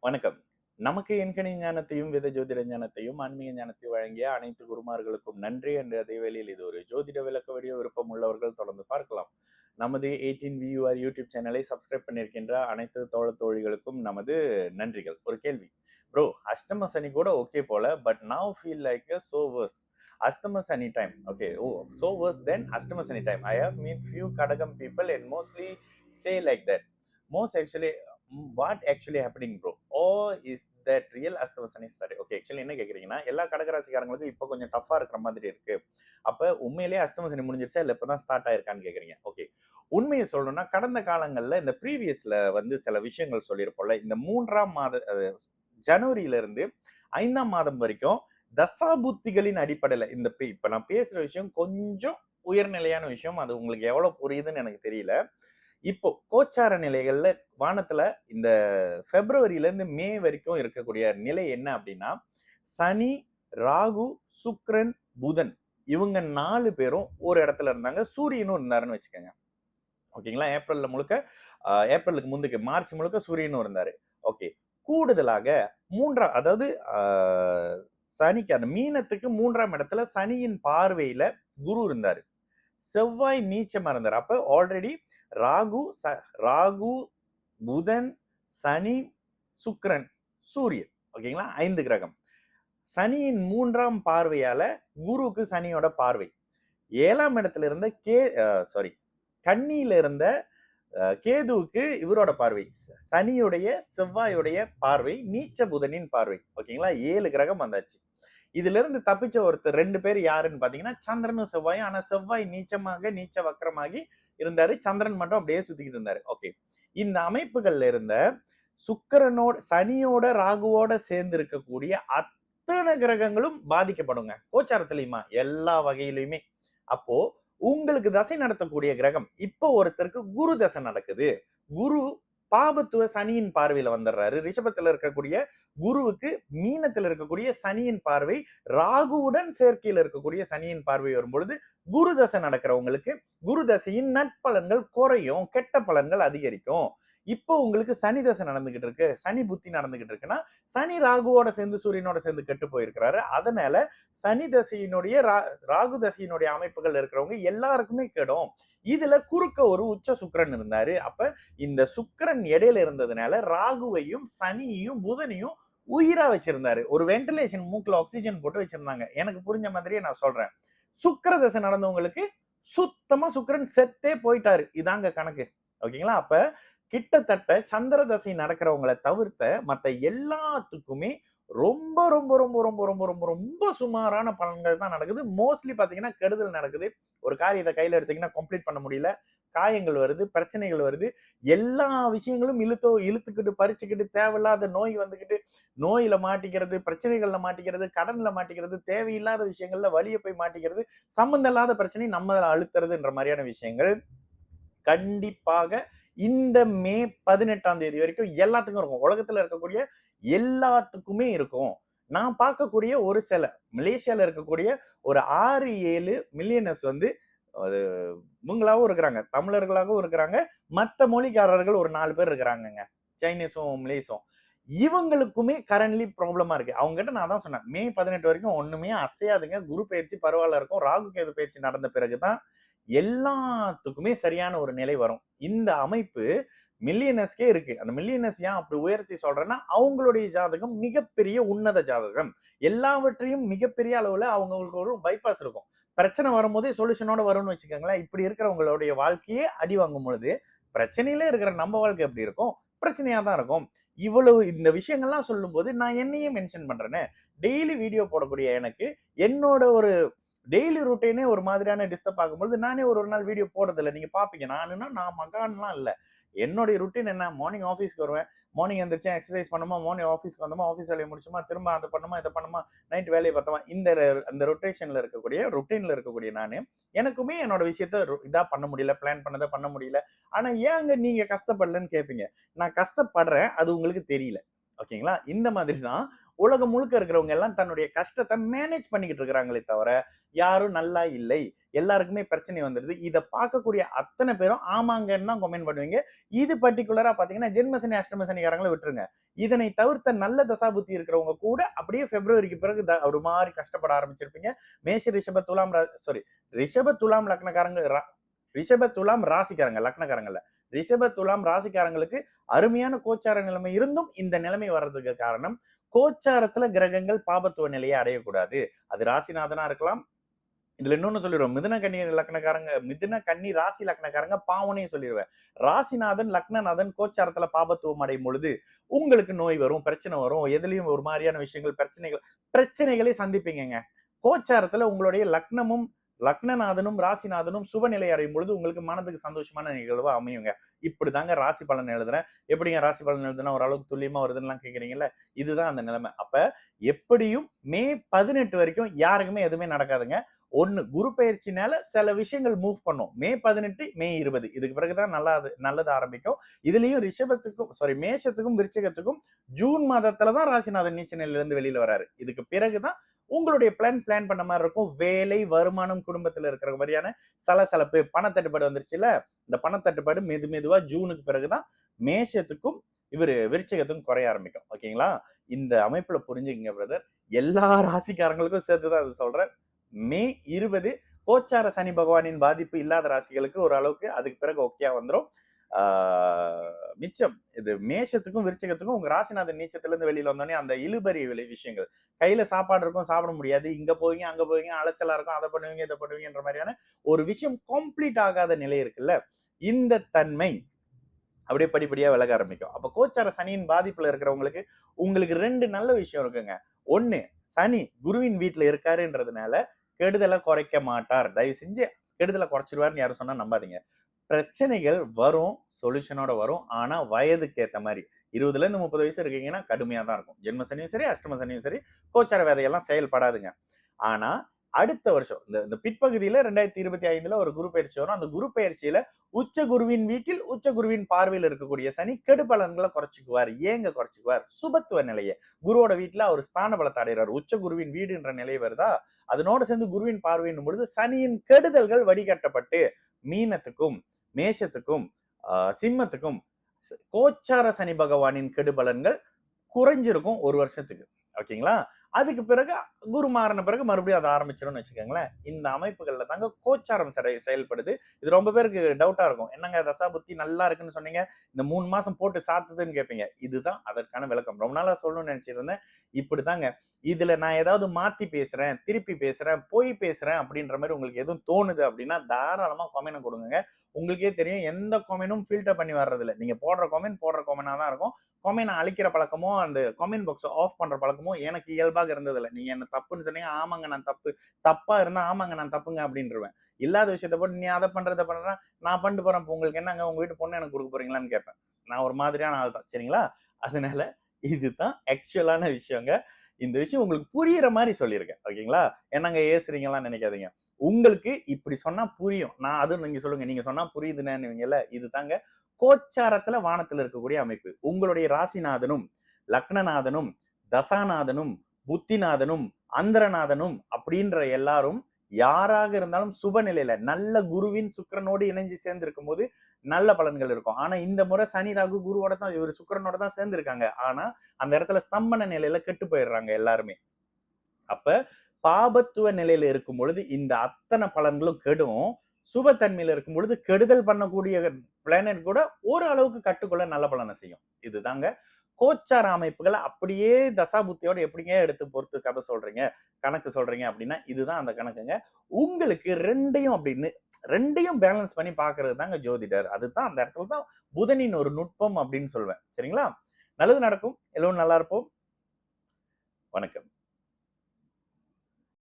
வணக்கம். நமக்கு எண்கணி ஞானத்தையும், வேத ஜோதிட ஞானத்தையும், ஆன்மீக ஞானத்தையும் வழங்கிய அனைத்து குருமார்களுக்கும் நன்றி என்ற அதே வேளையில் இது ஒரு ஜோதிட விளக்க வீடியோ விருப்பம் உள்ளவர்கள் தொடர்ந்து பார்க்கலாம். நமது 18 வியூஆர் யூடியூப் சேனலை சப்ஸ்கிரைப் பண்ணியிருக்கின்ற அனைத்து தோழர் தோழிகளுக்கும் நமது நன்றிகள். ஒரு கேள்வி. ப்ரோ, அஷ்டம சனி கூட ஓகே போல, but now feel like a so worse. Ashtama Sani time. Okay. Oh, so worse than Ashtama Sani time. I have met few Kadagam people and mostly say like that. Most actually, what actually happening, bro? Or is that real Ashtama Sani story? Okay, actually என்ன கேக்குறீங்கன்னா எல்லா கடகராசிக்காரங்களுக்கும் இப்போ கொஞ்சம் டஃப்பா இருக்கிற மாதிரி இருக்கு. அப்ப உண்மையிலேயே அஷ்டம சனி முடிஞ்சிருச்சா இல்ல இப்பதான் ஸ்டார்ட் ஆயிருக்கான்னு கேக்குறீங்க. ஓகே, உண்மையை சொல்லணும்னா கடந்த காலங்கள்ல இந்த ப்ரீவியஸ்ல வந்து சில விஷயங்கள் சொல்லியிருப்போம்ல. இந்த 3ஆம் மாத ஜனவரியில இருந்து 5ஆம் மாதம் வரைக்கும் தசாபுத்திகளின் அடிப்படையில இந்த இப்ப நான் பேசுற விஷயம் கொஞ்சம் உயர்நிலையான விஷயம். அது உங்களுக்கு எவ்வளவு புரியுதுன்னு எனக்கு தெரியல. இப்போ கோச்சார நிலைகள்ல வானத்துல இந்த பிப்ரவரியில இருந்து மே வரைக்கும் இருக்கக்கூடிய நிலை என்ன அப்படின்னா, சனி, ராகு, சுக்கிரன், புதன் இவங்க 4 பேரும் ஒரு இடத்துல இருந்தாங்க. சூரியனும் இருந்தாருன்னு வச்சுக்கோங்க. ஓகேங்களா? ஏப்ரல்ல முழுக்க ஏப்ரலுக்கு முந்துக்கு மார்ச் முழுக்க சூரியனும் இருந்தாரு. ஓகே. கூடுதலாக அதாவது சனிக்கு அந்த மீனத்துக்கு 3ஆம் இடத்துல சனியின் பார்வையில குரு இருந்தாரு. செவ்வாய் நீச்சமா இருந்தார். அப்ப ஆல்ரெடி ராகு ராகு, புதன், சனி, சுக்கிரன், சூரியன். ஓகேங்களா? 5 கிரகம். சனியின் 3ஆம் பார்வையால குருவுக்கு சனியோட பார்வை. 7ஆம் இடத்துல இருந்த கன்னியில இருந்த கேதுவுக்கு இவரோட பார்வை. சனியுடைய செவ்வாயுடைய பார்வை, நீச்ச புதனின் பார்வை. ஓகேங்களா? 7 கிரகம் வந்தாச்சு. இதுல இருந்து தப்பிச்ச ஒருத்தர் 2 பேர் யாருன்னு பாத்தீங்கன்னா சந்திரனும் செவ்வாயும். ஆனா செவ்வாய் நீச்ச வக்கரமாகி இருந்தாரு. சந்திரன் மட்டும் அப்படியே சுத்திக்கிட்டு இருந்தாரு. ஓகே, இந்த அமைப்புகள்ல இருந்த சுக்கிரனோட சனியோட ராகுவோட சேர்ந்து இருக்கக்கூடிய அத்தனை கிரகங்களும் பாதிக்கப்படுங்க. கோச்சாரத்திலயுமா எல்லா வகையிலுமே. அப்போ உங்களுக்கு தசை நடத்தக்கூடிய கிரகம் இப்போ ஒருத்தருக்கு குரு தசை நடக்குது. குரு பாபத்துவ சனியின் பார்வையில வந்துடுறாரு. ரிஷபத்துல இருக்கக்கூடிய குருவுக்கு மீனத்துல இருக்கக்கூடிய சனியின் பார்வை, ராகுவுடன் சேர்க்கையில் இருக்கக்கூடிய சனியின் பார்வை வரும்பொழுது குரு தசை நடக்கிறவங்களுக்கு குரு தசையின் நட்பலன்கள் குறையும், கெட்ட பலன்கள் அதிகரிக்கும். இப்போ உங்களுக்கு சனி தசை நடந்துகிட்டு இருக்கு, சனி புத்தி நடந்துகிட்டு இருக்குன்னா சனி ராகுவோட சேர்ந்து சூரியனோட சேர்ந்து கெட்டு போயிருக்கிறாரு. அதனால சனி தசையினுடைய ராகு தசையினுடைய அமைப்புகள் இருக்கிறவங்க எல்லாருக்குமே கெடும். இதுல குறுக்க ஒரு உச்ச சுக்கிரன் இருந்தாரு. அப்ப இந்த சுக்கிரன் இடையில இருந்ததுனால ராகுவையும் சனியையும் புதனையும் உயிரா வச்சிருந்தாரு. ஒரு வென்டிலேஷன் மூக்குல ஆக்சிஜன் போட்டு வச்சிருந்தாங்க. எனக்கு புரிஞ்ச மாதிரியே நான் சொல்றேன். சுக்கிர தசை நடந்தவங்களுக்கு சுத்தமா சுக்கிரன் செத்தே போயிட்டாரு. இதாங்க கணக்கு. ஓகேங்களா? அப்ப கிட்டத்தட்ட சந்திர தசை நடக்கிறவங்களை தவிர்த்த மத்த எல்லாத்துக்குமே ரொம்ப ரொம்ப ரொம்ப ரொம்ப ரொம்ப ரொம்ப ரொம்ப சுமாரான பலன்கள் தான் நடக்குது. மோஸ்ட்லி பாத்தீங்கன்னா கெடுதல் நடக்குது. ஒரு காரியத்தை கையில எடுத்தீங்கன்னா கம்ப்ளீட் பண்ண முடியல, காயங்கள் வருது, பிரச்சனைகள் வருது, எல்லா விஷயங்களும் இழுத்துக்கிட்டு பறிச்சுக்கிட்டு தேவையில்லாத நோய் வந்துகிட்டு நோயில மாட்டிக்கிறது, பிரச்சனைகள்ல மாட்டிக்கிறது, கடன்ல மாட்டிக்கிறது, தேவையில்லாத விஷயங்கள்ல வழிய போய் மாட்டிக்கிறது, சம்பந்தம் இல்லாத பிரச்சனை நம்ம அழுத்துறதுன்ற மாதிரியான விஷயங்கள் கண்டிப்பாக இந்த மே 18ஆம் தேதி வரைக்கும் எல்லாத்துக்கும் இருக்கும். உலகத்துல இருக்கக்கூடிய எல்லாத்துக்குமே இருக்கும். நான் பார்க்கக்கூடிய ஒரு சில மலேசியால இருக்கக்கூடிய ஒரு 6-7 மில்லியனர்ஸ் வந்து இவங்களாவும் இருக்கிறாங்க, தமிழர்களாகவும் இருக்கிறாங்க, மத்த மொழிக்காரர்கள் ஒரு 4 பேர் இருக்கிறாங்கங்க, சைனீஸும் மலேசும். இவங்களுக்குமே கரண்ட்லி ப்ராப்ளமா இருக்கு. அவங்க கிட்ட நான் தான் சொன்னேன், மே 18 வரைக்கும் ஒண்ணுமே அசையாதுங்க. குரு பயிற்சி பரவாயில்ல இருக்கும். ராகு கேது பயிற்சி நடந்த பிறகுதான் எல்லாத்துக்குமே சரியான ஒரு நிலை வரும். இந்த அமைப்பு மில்லியனர்ஸ்க்கே இருக்கு. அந்த மில்லியனர்ஸ் ஏன் அப்படி உயர்த்தி சொல்றேன்னா அவங்களுடைய ஜாதகம் மிகப்பெரிய உன்னத ஜாதகம். எல்லாவற்றையும் மிகப்பெரிய அளவுல அவங்களுக்கு ஒரு பைபாஸ் இருக்கும். பிரச்சனை வரும்போதே சொல்யூஷனோட வரும்னு வச்சுக்கோங்களேன். இப்படி இருக்கிறவங்களுடைய வாழ்க்கையே அடி வாங்கும் பொழுது பிரச்சனையிலே இருக்கிற நம்ம வாழ்க்கை எப்படி இருக்கும்? பிரச்சனையா தான் இருக்கும். இவ்வளவு இந்த விஷயங்கள்லாம் சொல்லும் போது நான் என்னையே மென்ஷன் பண்றேன்னு, டெய்லி வீடியோ போடக்கூடிய எனக்கு என்னோட ஒரு டெய்லி ரொட்டீனே ஒரு மாதிரியான டிஸ்டர்ப் ஆகும்போது நானே ஒரு நாள் வீடியோ போடுறதில்ல. நீங்க பாப்பீங்க. நான் மகான்லாம் இல்ல. என்னுடைய ரொட்டீன் என்ன? மார்னிங் ஆஃபீஸ்க்கு வருவேன். மார்னிங் எந்திரிச்சு எக்ஸர்சைஸ் பண்ணுமா, மார்னிங் ஆஃபீஸ்க்கு வந்தோமா, ஆஃபீஸ் வேலையை முடிச்சுமா, திரும்ப அதை பண்ணுமா, இதை பண்ணுமா, நைட் வேலையை பார்த்தோமா, அந்த ரொட்டேஷன்ல இருக்கக்கூடிய ரொட்டீன்ல இருக்கக்கூடிய நானு எனக்குமே என்னோட விஷயத்த இதா பண்ண முடியல, பிளான் பண்ணதை பண்ண முடியல. ஆனா ஏங்க நீங்க கஷ்டப்படலன்னு கேட்பீங்க. நான் கஷ்டப்படுறேன், அது உங்களுக்கு தெரியல. ஓகேங்களா? இந்த மாதிரி தான் உலகம் முழுக்க இருக்கிறவங்க எல்லாம் தன்னுடைய கஷ்டத்தை மேனேஜ் பண்ணிக்கிட்டு இருக்கிறாங்களே தவிர யாரும் நல்லா இல்லை, எல்லாருக்குமே பிரச்சனை வந்துருது. இதை பார்க்கக்கூடிய அத்தனை பேரும் ஆமாங்கன்னு தான் கமெண்ட் பண்ணுவீங்க. இது பர்டிகுலரா பாத்தீங்கன்னா ஜென்மசனி அஷ்டம சனிக்காரங்களை விட்டுருங்க. இதனை தவிர்த்த நல்ல தசாபுத்தி இருக்கிறவங்க கூட அப்படியே பிப்ரவரிக்கு பிறகு ஒரு மாதிரி கஷ்டப்பட ஆரம்பிச்சிருப்பீங்க. மேஷ ரிஷப துலாம் ரிஷப துலாம் லக்னக்காரங்க ரிஷப துலாம் ராசிக்காரங்க லக்னக்காரங்கல்ல ரிஷப துலாம் ராசிக்காரங்களுக்கு அருமையான கோச்சார நிலைமை இருந்தும் இந்த நிலைமை வர்றதுக்கு காரணம் கோச்சாரத்துல கிரகங்கள் பாபத்துவ நிலையை அடையக்கூடாது. அது ராசிநாதனா இருக்கலாம். இதுல இன்னொன்னு சொல்லிடுவோம், மிதுன கன்னி ராசி லக்னக்காரங்க பாவனையும் சொல்லிடுவேன். ராசிநாதன் லக்னநாதன் கோச்சாரத்துல பாபத்துவம் அடையும் பொழுது உங்களுக்கு நோய் வரும், பிரச்சனை வரும், எதுலயும் ஒரு மாதிரியான விஷயங்கள் பிரச்சனைகளை சந்திப்பீங்க. கோச்சாரத்துல உங்களுடைய லக்னநாதனும் ராசிநாதனும் சுபநிலை அடையும் பொழுது உங்களுக்கு மனதுக்கு சந்தோஷமான நிகழ்வு அமையுங்க. இப்படிதாங்க ராசி பலன் எழுதுறேன். எப்படிங்க ராசி பலன் எழுதுனா ஓரளவுக்கு துல்லியமா வருதுன்னு கேக்குறீங்கல்ல, இதுதான் அந்த நிலைமை. அப்ப எப்படியும் மே 18 வரைக்கும் யாருக்குமே எதுவுமே நடக்காதுங்க. ஒண்ணு குரு பயிற்சினால சில விஷயங்கள் மூவ் பண்ணும். மே 18 மே 20 இதுக்கு பிறகுதான் நல்லது ஆரம்பிக்கும். இதுலயும் மேஷத்துக்கும் விருச்சிகத்துக்கும் ஜூன் மாதத்துலதான் ராசிநாதன் நீச்ச நிலையில இருந்து வெளியில வராரு. இதுக்கு பிறகுதான் உங்களுடைய பிளான் பண்ண மாதிரி இருக்கும். வேலை, வருமானம், குடும்பத்துல இருக்கிற மாதிரியான சலசலப்பு, பணத்தட்டுப்பாடு வந்துருச்சுல. இந்த பணத்தட்டுப்பாடு மெதுவா ஜூனுக்கு பிறகுதான் மேஷத்துக்கும் விருச்சிகத்துக்கும் குறைய ஆரம்பிக்கும். ஓகேங்களா? இந்த அமைப்புல புரிஞ்சுக்கங்க பிரதர். எல்லா ராசிக்காரங்களுக்கும் சேர்த்துதான் அது சொல்றேன். மே 20 கோச்சார சனி பகவானின் பாதிப்பு இல்லாத ராசிகளுக்கு ஓரளவுக்கு அதுக்கு பிறகு ஓகே வந்துடும். மிச்சம் இது மேஷத்துக்கும் விருச்சிகத்துக்கும் உங்க ராசிநாதன் நீச்சத்துல இருந்து வெளியில வந்தோடனே அந்த இழுபறி விஷயங்கள், கையில சாப்பாடு இருக்கும் சாப்பிட முடியாது, இங்க போவீங்க அங்க போவீங்க, அலைச்சலா இருக்கும், அதை பண்ணுவீங்க இதை பண்ணுவீங்கன்ற மாதிரியான ஒரு விஷயம் கம்ப்ளீட் ஆகாத நிலை இருக்குல்ல, இந்த தன்மை அப்படியே படிப்படியா விலக ஆரம்பிக்கும். அப்ப கோச்சார சனியின் பாதிப்புல இருக்கிறவங்களுக்கு உங்களுக்கு 2 நல்ல விஷயம் இருக்குங்க. ஒண்ணு, சனி குருவின் வீட்டுல இருக்காருன்றதுனால கெடுதலை குறைக்க மாட்டார். தயவு செஞ்சு கெடுதலை குறைச்சிருவாருன்னு யாரும் சொன்னா நம்பாதீங்க. பிரச்சனைகள் வரும், சொல்யூஷனோட வரும். ஆனா வயதுக்கு ஏத்த மாதிரி 20ல இருந்து 30 வயசு இருக்கீங்கன்னா கடுமையா தான் இருக்கும். ஜென்ம சனியும் சரி, அஷ்டம சனியும் சரி, கோச்சார வேதையெல்லாம் செயல்படாதுங்க. ஆனா அடுத்த வருஷம் இந்த பிற்பகுதியில 2025ல ஒரு குரு பயிற்சி வரும். அந்த குரு பயிற்சியில உச்ச குருவின் வீட்டில் உச்ச குருவின் பார்வையில் இருக்கக்கூடிய சனி கெடு பலன்களை குறைச்சிக்குவார். ஏங்க குறைச்சிக்குவார்? சுபத்துவ நிலையை குருவோட வீட்டுல அவர் ஸ்தான பலத்தை அடைகிறார். உச்ச குருவின் வீடுன்ற நிலை வருதா, அதனோட சேர்ந்து குருவின் பார்வையின் பொழுது சனியின் கெடுதல்கள் வடிகட்டப்பட்டு மீனத்துக்கும் மேஷத்துக்கும் சிம்மத்துக்கும் கோச்சார சனி பகவானின் கெடுபலன்கள் குறைஞ்சிருக்கும் ஒரு வருஷத்துக்கு. ஓகேங்களா? அதுக்கு பிறகு குரு மாறின பிறகு மறுபடியும் அதை ஆரம்பிச்சிடும்னு வச்சுக்கோங்களேன். இந்த அமைப்புகள்ல தாங்க கோச்சாரம் செயல்படுது. இது ரொம்ப பேருக்கு டவுட்டா இருக்கும். என்னங்க தசாபுத்தி நல்லா இருக்குன்னு சொன்னீங்க, இந்த 3 மாசம் போட்டு சாத்துதுன்னு கேட்பீங்க. இதுதான் அதற்கான விளக்கம். ரொம்ப நாளா சொல்லணும்னு நினைச்சிட்டு இருந்தேன். இப்படிதாங்க. இதுல நான் ஏதாவது மாத்தி பேசுறேன், திருப்பி பேசுறேன், பொய் பேசுறேன் அப்படின்ற மாதிரி உங்களுக்கு எதுவும் தோணுது அப்படின்னா தாராளமா கமெண்ட் கொடுங்க. உங்களுக்கே தெரியும், எந்த கமெண்டும் ஃபில்டர் பண்ணி வர்றது இல்லை. நீங்க போடுற கமெண்டா தான் இருக்கும். கமெண்ட் அழிக்கிற பழக்கமோ அந்த கமெண்ட் பாக்ஸ் ஆஃப் பண்ற பழக்கமோ எனக்கு இயல்பாக இருந்தது இல்லை. நீங்க என்ன தப்புன்னு சொன்னீங்க, ஆமாங்க நான் தப்பா இருந்தா ஆமாங்க நான் தப்புங்க அப்படின்றவேன். இல்லாத விஷயத்த போட்டு நீ அதை பண்றத பண்றேன், நான் பண்ணிட்டு போறேன், உங்களுக்கு என்னங்க உங்க வீட்டு பொண்ணு எனக்கு கொடுக்க போறீங்களான்னு கேட்பேன். நான் ஒரு மாதிரியான ஆள் தான். சரிங்களா? அதனால இதுதான் ஆக்சுவலான விஷயங்க. இந்த விஷயம் உங்களுக்கு புரியுற மாதிரி சொல்லியிருக்கேன். ஓகேங்களா? என்னங்க ஏசுறீங்களான்னு நினைக்காதீங்க. உங்களுக்கு இப்படி சொன்னா புரியும். நான் அதுவும் நீங்க சொல்லுங்க, நீங்க சொன்னா புரியுதுன்னு. இது தாங்க கோச்சாரத்துல வானத்துல இருக்கக்கூடிய அமைப்பு. உங்களுடைய ராசிநாதனும் லக்னநாதனும் தசாநாதனும் புத்திநாதனும் அந்தரநாதனும் அப்படின்ற எல்லாரும் யாராக இருந்தாலும் சுப நிலையில நல்ல குருவின் சுக்கிரனோடு இணைஞ்சு சேர்ந்து இருக்கும் போது நல்ல பலன்கள் இருக்கும். ஆனா இந்த முறை சனி ராகு குருவோட தான் இவர் சுக்கிரனோட தான் சேர்ந்து இருக்காங்க. ஆனா அந்த இடத்துல ஸ்தம்பன நிலையில கெட்டு போயிடுறாங்க எல்லாருமே. அப்ப பாபத்துவ நிலையில இருக்கும் பொழுது இந்த அத்தனை பலன்களும் கெடும். சுபத்தன்மையில இருக்கும் பொழுது கெடுதல் பண்ணக்கூடிய பிளானட் கூட ஒரு அளவுக்கு கட்டுக்குள்ள நல்ல பலனை செய்யும். இதுதாங்க கோச்சார அமைப்புகளை அப்படியே தசாபுத்தியோட எப்படிங்க எடுத்து பொறுத்து கதை சொல்றீங்க, கணக்கு சொல்றீங்க அப்படின்னா இதுதான் அந்த கணக்குங்க. உங்களுக்கு ரெண்டையும் பேலன்ஸ் பண்ணி பாக்குறது தாங்க ஜோதிடர். அதுதான் அந்த இடத்துல தான் புதனின் ஒரு நுட்பம் அப்படின்னு சொல்வேன். சரிங்களா? நல்லது நடக்கும். எல்லோரும் நல்லா இருப்போம். வணக்கம்.